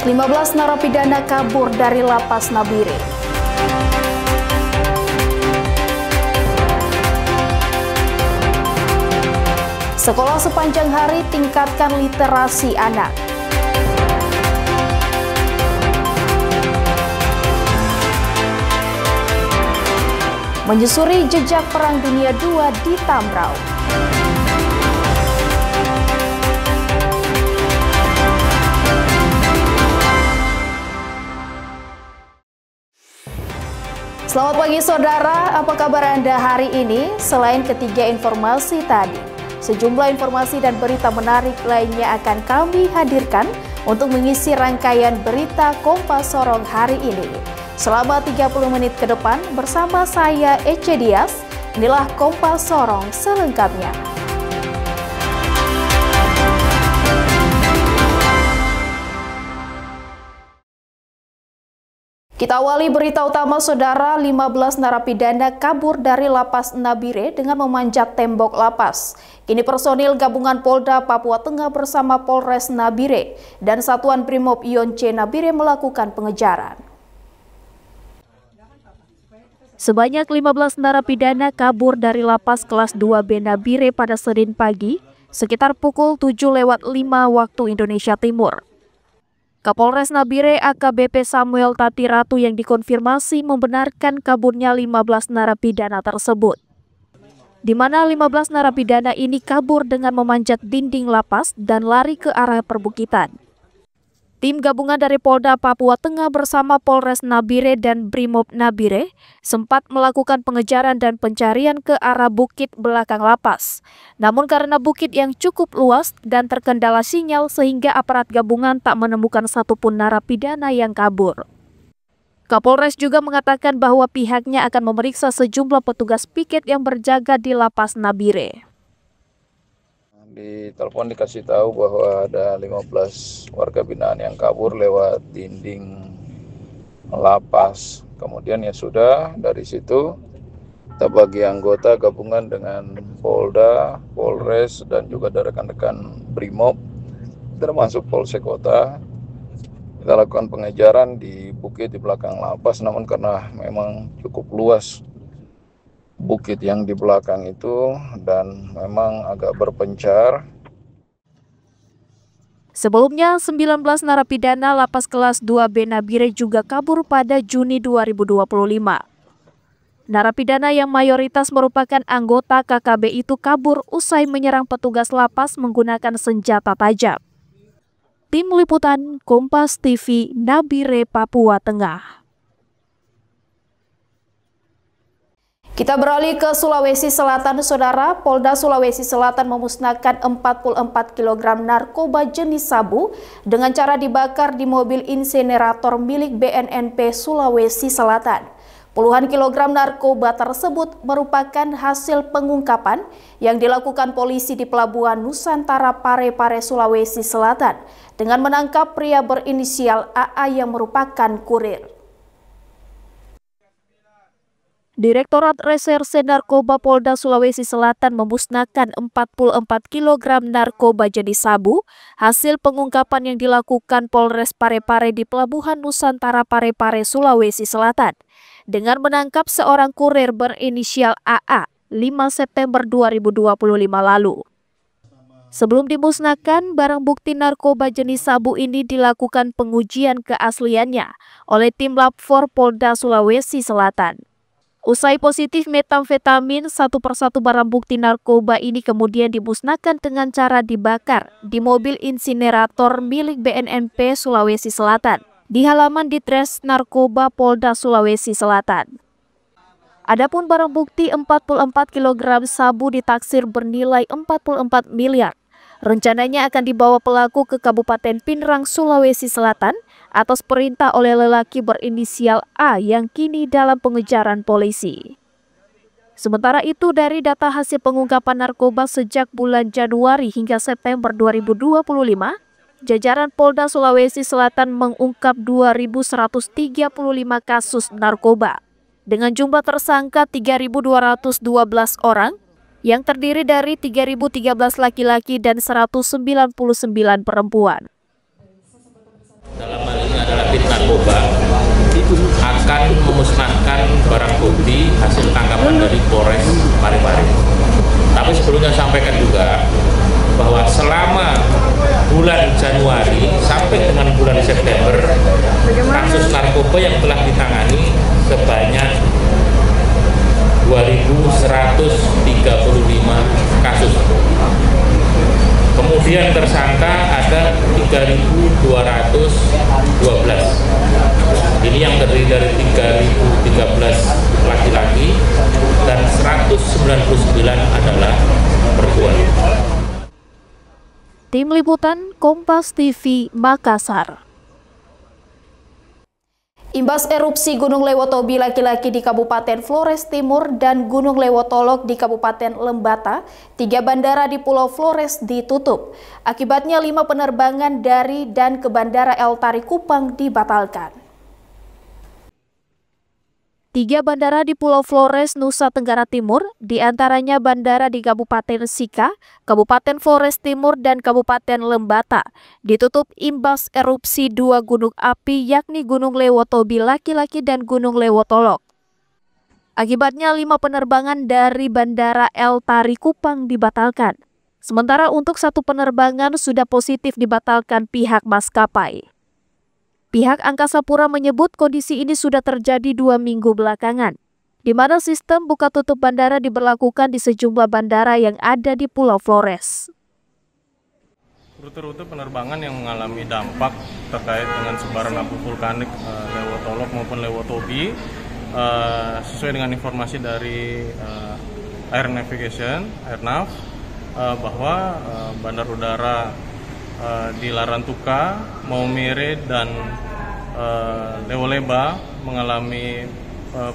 15 narapidana kabur dari Lapas Nabire. Sekolah sepanjang hari tingkatkan literasi anak. Menyusuri jejak Perang Dunia II di Tambrau. Selamat pagi saudara, apa kabar Anda hari ini? Selain ketiga informasi tadi, sejumlah informasi dan berita menarik lainnya akan kami hadirkan untuk mengisi rangkaian berita Kompas Sorong hari ini. Selama 30 menit ke depan bersama saya Ece Dias, inilah Kompas Sorong selengkapnya. Kita awali berita utama saudara, 15 narapidana kabur dari Lapas Nabire dengan memanjat tembok lapas. Kini personil gabungan Polda Papua Tengah bersama Polres Nabire dan Satuan Brimob Ionce Nabire melakukan pengejaran. Sebanyak 15 narapidana kabur dari Lapas kelas 2B Nabire pada Senin pagi, sekitar pukul 7:05 waktu Indonesia Timur. Kapolres Nabire AKBP Samuel Tatiratu yang dikonfirmasi membenarkan kaburnya 15 narapidana tersebut. Di mana 15 narapidana ini kabur dengan memanjat dinding lapas dan lari ke arah perbukitan. Tim gabungan dari Polda Papua Tengah bersama Polres Nabire dan Brimob Nabire sempat melakukan pengejaran dan pencarian ke arah bukit belakang lapas. Namun karena bukit yang cukup luas dan terkendala sinyal sehingga aparat gabungan tak menemukan satupun narapidana yang kabur. Kapolres juga mengatakan bahwa pihaknya akan memeriksa sejumlah petugas piket yang berjaga di Lapas Nabire. Di telepon dikasih tahu bahwa ada 15 warga binaan yang kabur lewat dinding lapas. Kemudian ya sudah, dari situ kita bagi anggota gabungan dengan Polda, Polres, dan juga dari rekan-rekan Brimob, termasuk Polsek Kota. Kita lakukan pengejaran di bukit di belakang lapas, namun karena memang cukup luas bukit yang di belakang itu dan memang agak berpencar. Sebelumnya, 19 narapidana Lapas kelas 2B Nabire juga kabur pada Juni 2025. Narapidana yang mayoritas merupakan anggota KKB itu kabur usai menyerang petugas lapas menggunakan senjata tajam. Tim Liputan Kompas TV Nabire, Papua Tengah. Kita beralih ke Sulawesi Selatan, saudara. Polda Sulawesi Selatan memusnahkan 44 kg narkoba jenis sabu dengan cara dibakar di mobil insinerator milik BNNP Sulawesi Selatan. Puluhan kilogram narkoba tersebut merupakan hasil pengungkapan yang dilakukan polisi di Pelabuhan Nusantara Parepare, Sulawesi Selatan dengan menangkap pria berinisial AA yang merupakan kurir. Direktorat Reserse Narkoba Polda Sulawesi Selatan memusnahkan 44 kg narkoba jenis sabu hasil pengungkapan yang dilakukan Polres Parepare di Pelabuhan Nusantara Parepare, Sulawesi Selatan dengan menangkap seorang kurir berinisial AA 5 September 2025 lalu. Sebelum dimusnahkan, barang bukti narkoba jenis sabu ini dilakukan pengujian keasliannya oleh tim Lab 4 Polda Sulawesi Selatan. Usai positif metamfetamin, satu persatu barang bukti narkoba ini kemudian dimusnahkan dengan cara dibakar di mobil insinerator milik BNNP Sulawesi Selatan di halaman Ditres Narkoba Polda Sulawesi Selatan. Adapun barang bukti 44 kg sabu ditaksir bernilai 44 miliar. Rencananya akan dibawa pelaku ke Kabupaten Pinrang, Sulawesi Selatan atas perintah oleh lelaki berinisial A yang kini dalam pengejaran polisi. Sementara itu, dari data hasil pengungkapan narkoba sejak bulan Januari hingga September 2025, jajaran Polda Sulawesi Selatan mengungkap 2.135 kasus narkoba dengan jumlah tersangka 3.212 orang yang terdiri dari 3.013 laki-laki dan 199 perempuan. Dalam hal narkoba akan memusnahkan barang bukti hasil tangkapan dari Polres Parepare. Tapi sebelumnya sampaikan juga bahwa selama bulan Januari sampai dengan bulan September, kasus narkoba yang telah ditangani sebanyak 2.135 kasus. Kemudian tersangka ada 3.212. Ini yang terdiri dari 3.013 laki-laki dan 199 adalah perempuan. Tim Liputan Kompas TV Makassar. Imbas erupsi Gunung Lewotobi laki-laki di Kabupaten Flores Timur dan Gunung Lewotolok di Kabupaten Lembata, 3 bandara di Pulau Flores ditutup. Akibatnya 5 penerbangan dari dan ke Bandara El Tari Kupang dibatalkan. 3 bandara di Pulau Flores, Nusa Tenggara Timur, diantaranya bandara di Kabupaten Sika, Kabupaten Flores Timur, dan Kabupaten Lembata, ditutup imbas erupsi 2 gunung api yakni Gunung Lewotobi laki-laki dan Gunung Lewotolok. Akibatnya 5 penerbangan dari Bandara El Tari Kupang dibatalkan. Sementara untuk 1 penerbangan sudah positif dibatalkan pihak maskapai. Pihak Angkasa Pura menyebut kondisi ini sudah terjadi 2 minggu belakangan, di mana sistem buka tutup bandara diberlakukan di sejumlah bandara yang ada di Pulau Flores. Rute-rute penerbangan yang mengalami dampak terkait dengan sebaran abu vulkanik Lewotolok maupun Lewotobi, sesuai dengan informasi dari Air Navigation, Airnav, bahwa bandar udara di Larantuka, Maumere, dan Lewoleba mengalami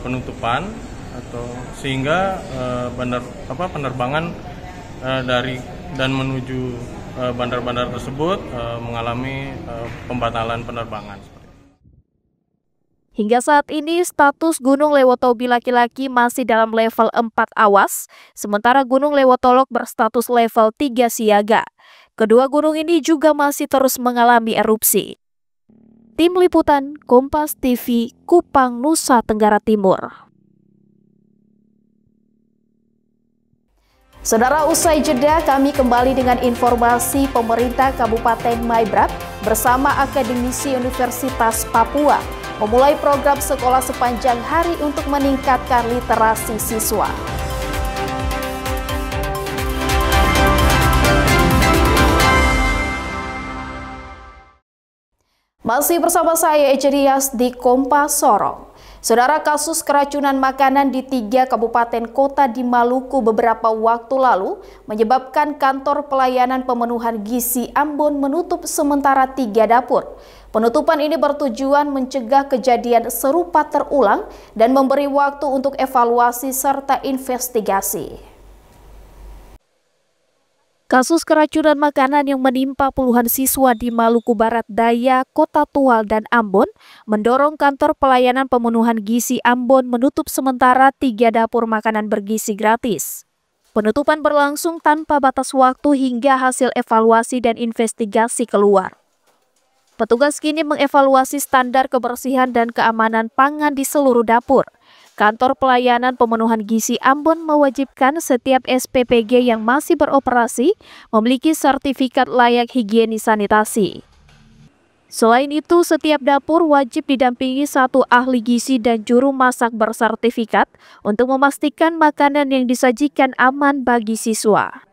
penutupan sehingga penerbangan dari dan menuju bandar-bandar tersebut mengalami pembatalan penerbangan. Hingga saat ini status Gunung Lewotobi laki-laki masih dalam level 4 awas, sementara Gunung Lewotolok berstatus level 3 siaga. Kedua gunung ini juga masih terus mengalami erupsi. Tim Liputan Kompas TV, Kupang, Nusa Tenggara Timur. Saudara, usai jeda kami kembali dengan informasi pemerintah Kabupaten Maibrat bersama akademisi Universitas Papua memulai program sekolah sepanjang hari untuk meningkatkan literasi siswa. Masih bersama saya Ece Dias di Kompas Sorong. Saudara, kasus keracunan makanan di 3 kabupaten kota di Maluku beberapa waktu lalu menyebabkan kantor pelayanan pemenuhan gizi Ambon menutup sementara 3 dapur. Penutupan ini bertujuan mencegah kejadian serupa terulang dan memberi waktu untuk evaluasi serta investigasi. Kasus keracunan makanan yang menimpa puluhan siswa di Maluku Barat Daya, Kota Tual, dan Ambon mendorong kantor pelayanan pemenuhan gizi Ambon menutup sementara 3 dapur makanan bergizi gratis. Penutupan berlangsung tanpa batas waktu hingga hasil evaluasi dan investigasi keluar. Petugas kini mengevaluasi standar kebersihan dan keamanan pangan di seluruh dapur. Kantor pelayanan pemenuhan gizi Ambon mewajibkan setiap SPPG yang masih beroperasi memiliki sertifikat layak higienis sanitasi. Selain itu, setiap dapur wajib didampingi 1 ahli gizi dan juru masak bersertifikat untuk memastikan makanan yang disajikan aman bagi siswa.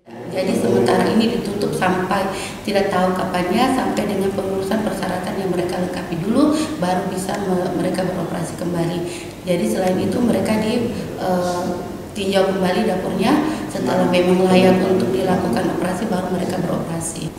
Jadi sementara ini ditutup sampai tidak tahu kapannya, sampai dengan pengurusan persyaratan yang mereka lengkapi dulu, baru bisa mereka beroperasi kembali. Jadi selain itu mereka ditinjau kembali dapurnya, setelah memang layak untuk dilakukan operasi baru mereka beroperasi.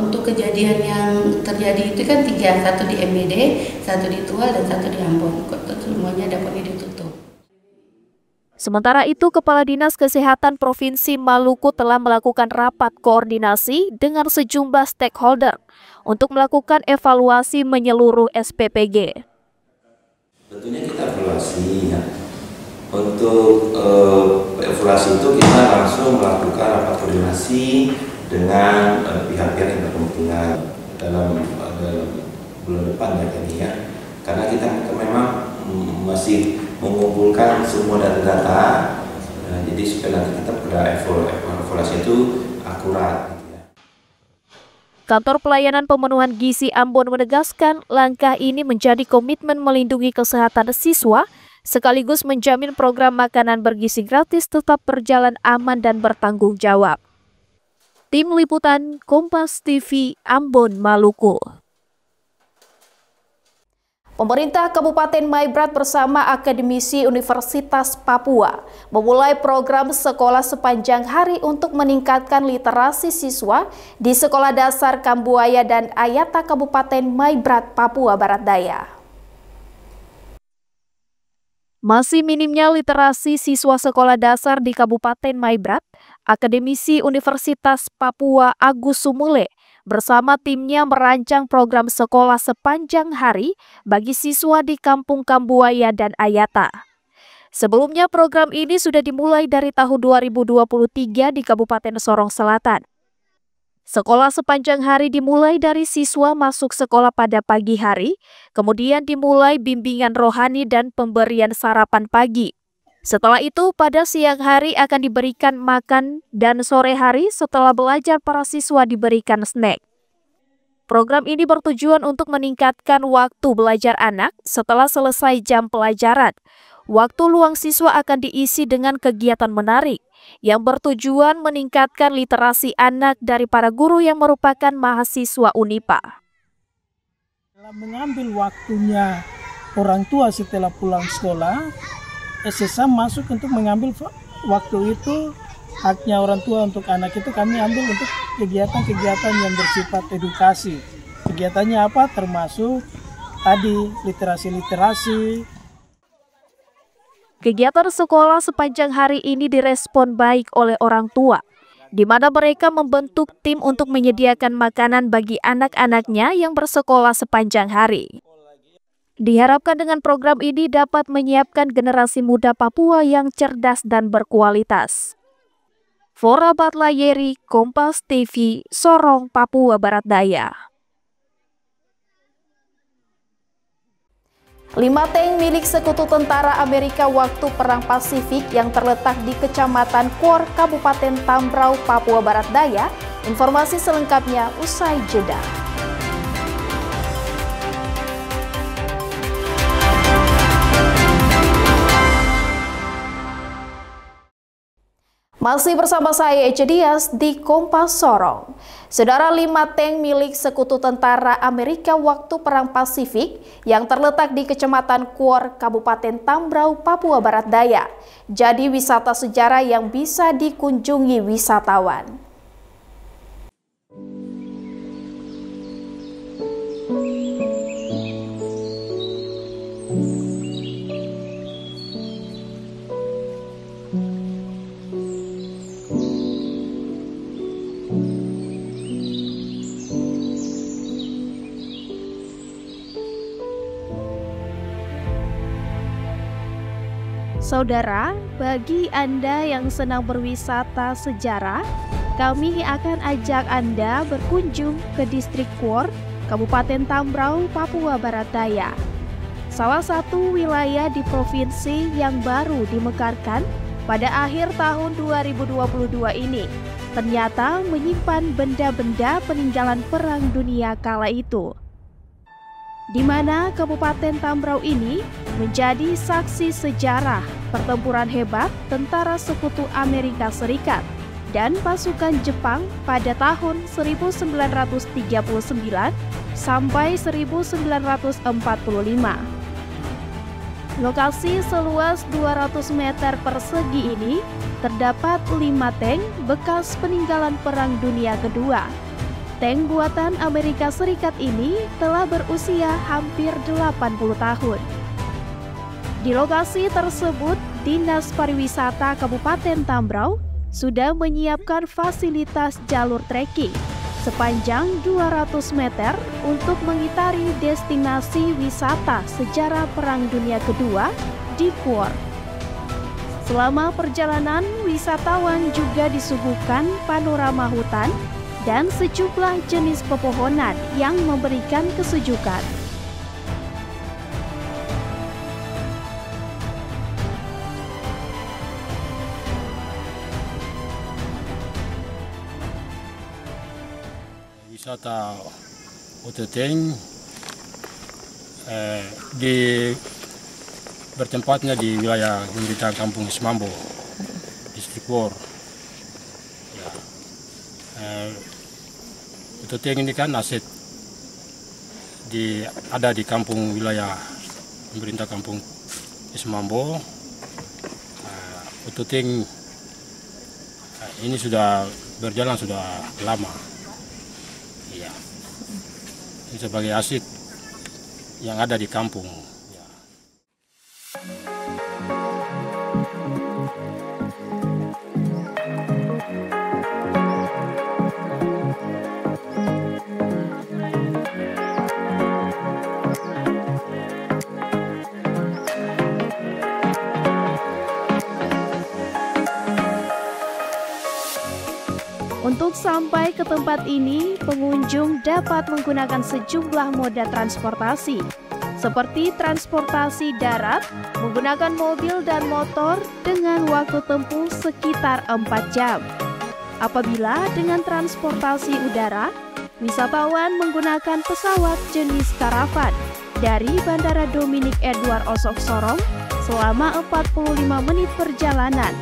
Untuk kejadian yang terjadi itu kan 3, 1 di MBD, 1 di Tual, dan 1 di Ambon. Semuanya dapurnya ditutup. Sementara itu, Kepala Dinas Kesehatan Provinsi Maluku telah melakukan rapat koordinasi dengan sejumlah stakeholder untuk melakukan evaluasi menyeluruh SPPG. Tentunya kita evaluasi ya. Untuk evaluasi itu kita langsung melakukan rapat koordinasi dengan pihak-pihak yang berkepentingan. dalam bulan depan ya ini ya, karena kita memang masih mengumpulkan semua data-data, jadi supaya nanti kita pada evaluasi itu akurat. Kantor Pelayanan Pemenuhan Gizi Ambon menegaskan langkah ini menjadi komitmen melindungi kesehatan siswa sekaligus menjamin program makanan bergizi gratis tetap berjalan aman dan bertanggung jawab. Tim Liputan Kompas TV Ambon, Maluku. Pemerintah Kabupaten Maibrat bersama akademisi Universitas Papua memulai program sekolah sepanjang hari untuk meningkatkan literasi siswa di Sekolah Dasar Kambuaya dan Ayata Kabupaten Maibrat, Papua Barat Daya. Masih minimnya literasi siswa sekolah dasar di Kabupaten Maibrat, akademisi Universitas Papua Agus Sumule bersama timnya merancang program sekolah sepanjang hari bagi siswa di Kampung Kambuaya dan Ayata. Sebelumnya program ini sudah dimulai dari tahun 2023 di Kabupaten Sorong Selatan. Sekolah sepanjang hari dimulai dari siswa masuk sekolah pada pagi hari, kemudian dimulai bimbingan rohani dan pemberian sarapan pagi. Setelah itu, pada siang hari akan diberikan makan dan sore hari setelah belajar para siswa diberikan snack. Program ini bertujuan untuk meningkatkan waktu belajar anak setelah selesai jam pelajaran. Waktu luang siswa akan diisi dengan kegiatan menarik yang bertujuan meningkatkan literasi anak dari para guru yang merupakan mahasiswa UNIPA. Dalam mengambil waktunya orang tua setelah pulang sekolah, SSA masuk untuk mengambil waktu itu, haknya orang tua untuk anak itu kami ambil untuk kegiatan-kegiatan yang bersifat edukasi. Kegiatannya apa? Termasuk tadi literasi-literasi. Kegiatan sekolah sepanjang hari ini direspon baik oleh orang tua, di mana mereka membentuk tim untuk menyediakan makanan bagi anak-anaknya yang bersekolah sepanjang hari. Diharapkan dengan program ini dapat menyiapkan generasi muda Papua yang cerdas dan berkualitas. Flora Batlayeri, Kompas TV, Sorong, Papua Barat Daya. 5 tank milik Sekutu Tentara Amerika waktu Perang Pasifik yang terletak di Kecamatan Kuor, Kabupaten Tambrau, Papua Barat Daya. Informasi selengkapnya usai jeda. Masih bersama saya Ece Dias di Kompas Sorong. Saudara, 5 tank milik Sekutu Tentara Amerika waktu Perang Pasifik yang terletak di Kecamatan Kuor, Kabupaten Tambrau, Papua Barat Daya, jadi wisata sejarah yang bisa dikunjungi wisatawan. Saudara, bagi Anda yang senang berwisata sejarah, kami akan ajak Anda berkunjung ke Distrik Kuor, Kabupaten Tambrau, Papua Barat Daya. Salah satu wilayah di provinsi yang baru dimekarkan pada akhir tahun 2022 ini, ternyata menyimpan benda-benda peninggalan Perang Dunia kala itu, di mana Kabupaten Tambrau ini menjadi saksi sejarah pertempuran hebat tentara Sekutu Amerika Serikat dan pasukan Jepang pada tahun 1939 sampai 1945. Lokasi seluas 200 meter persegi ini terdapat 5 tank bekas peninggalan Perang Dunia Kedua. Tank buatan Amerika Serikat ini telah berusia hampir 80 tahun. Di lokasi tersebut, Dinas Pariwisata Kabupaten Tambrau sudah menyiapkan fasilitas jalur trekking sepanjang 200 meter untuk mengitari destinasi wisata sejarah Perang Dunia Kedua di Kuor. Selama perjalanan, wisatawan juga disuguhkan panorama hutan, dan sejumlah jenis pepohonan yang memberikan kesejukan. Wisata Ototeng bertempatnya di wilayah pemerintahan Kampung Esmambo, Distrik Wor. Ya. Ototeng ini kan aset ada di kampung wilayah pemerintah Kampung Esmambo. Ototeng ini sudah berjalan sudah lama. Ya. Ini sebagai aset yang ada di kampung. Ya. Untuk sampai ke tempat ini, pengunjung dapat menggunakan sejumlah moda transportasi, seperti transportasi darat, menggunakan mobil dan motor dengan waktu tempuh sekitar 4 jam. Apabila dengan transportasi udara, wisatawan menggunakan pesawat jenis Caravan dari Bandara Dominik Edward Osok Sorong selama 45 menit perjalanan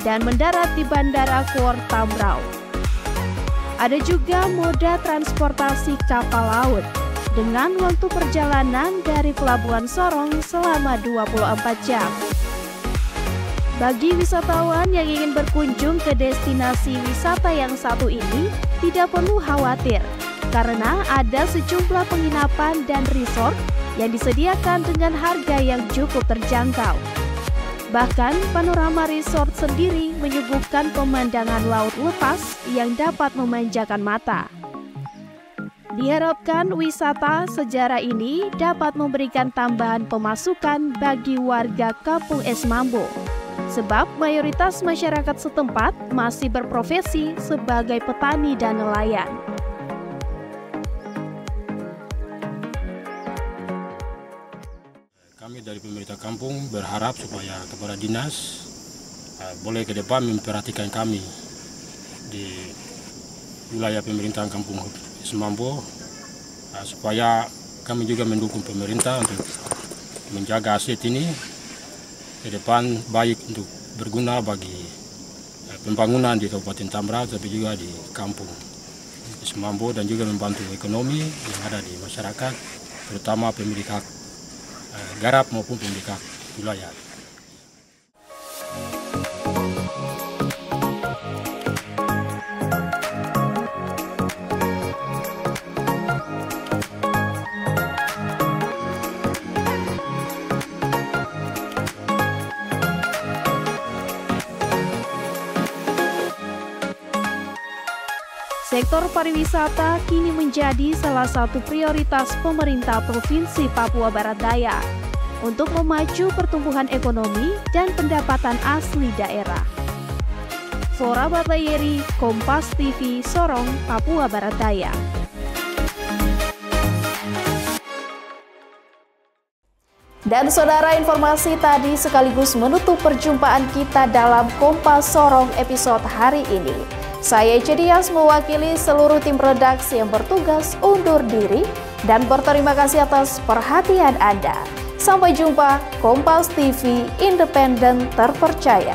dan mendarat di Bandara Kuor Tambrau. Ada juga moda transportasi kapal laut dengan waktu perjalanan dari Pelabuhan Sorong selama 24 jam. Bagi wisatawan yang ingin berkunjung ke destinasi wisata yang satu ini, tidak perlu khawatir karena ada sejumlah penginapan dan resort yang disediakan dengan harga yang cukup terjangkau. Bahkan panorama resort sendiri menyuguhkan pemandangan laut lepas yang dapat memanjakan mata. Diharapkan wisata sejarah ini dapat memberikan tambahan pemasukan bagi warga Kampung Esmambo, sebab mayoritas masyarakat setempat masih berprofesi sebagai petani dan nelayan. Kami dari pemerintah kampung berharap supaya kepada dinas boleh ke depan memperhatikan kami di wilayah pemerintahan Kampung Esmambo, supaya kami juga mendukung pemerintah untuk menjaga aset ini ke depan baik untuk berguna bagi pembangunan di Kabupaten Tambrau, tapi juga di Kampung Esmambo dan juga membantu ekonomi yang ada di masyarakat, terutama pemilik hak garap maupun pemilik hak wilayah. Sektor pariwisata kini menjadi salah satu prioritas pemerintah Provinsi Papua Barat Daya untuk memacu pertumbuhan ekonomi dan pendapatan asli daerah. Flora Batayeri, Kompas TV, Sorong, Papua Barat Daya. Dan saudara, informasi tadi sekaligus menutup perjumpaan kita dalam Kompas Sorong episode hari ini. Saya Cedias mewakili seluruh tim redaksi yang bertugas undur diri dan berterima kasih atas perhatian Anda. Sampai jumpa, Kompas TV, independen terpercaya.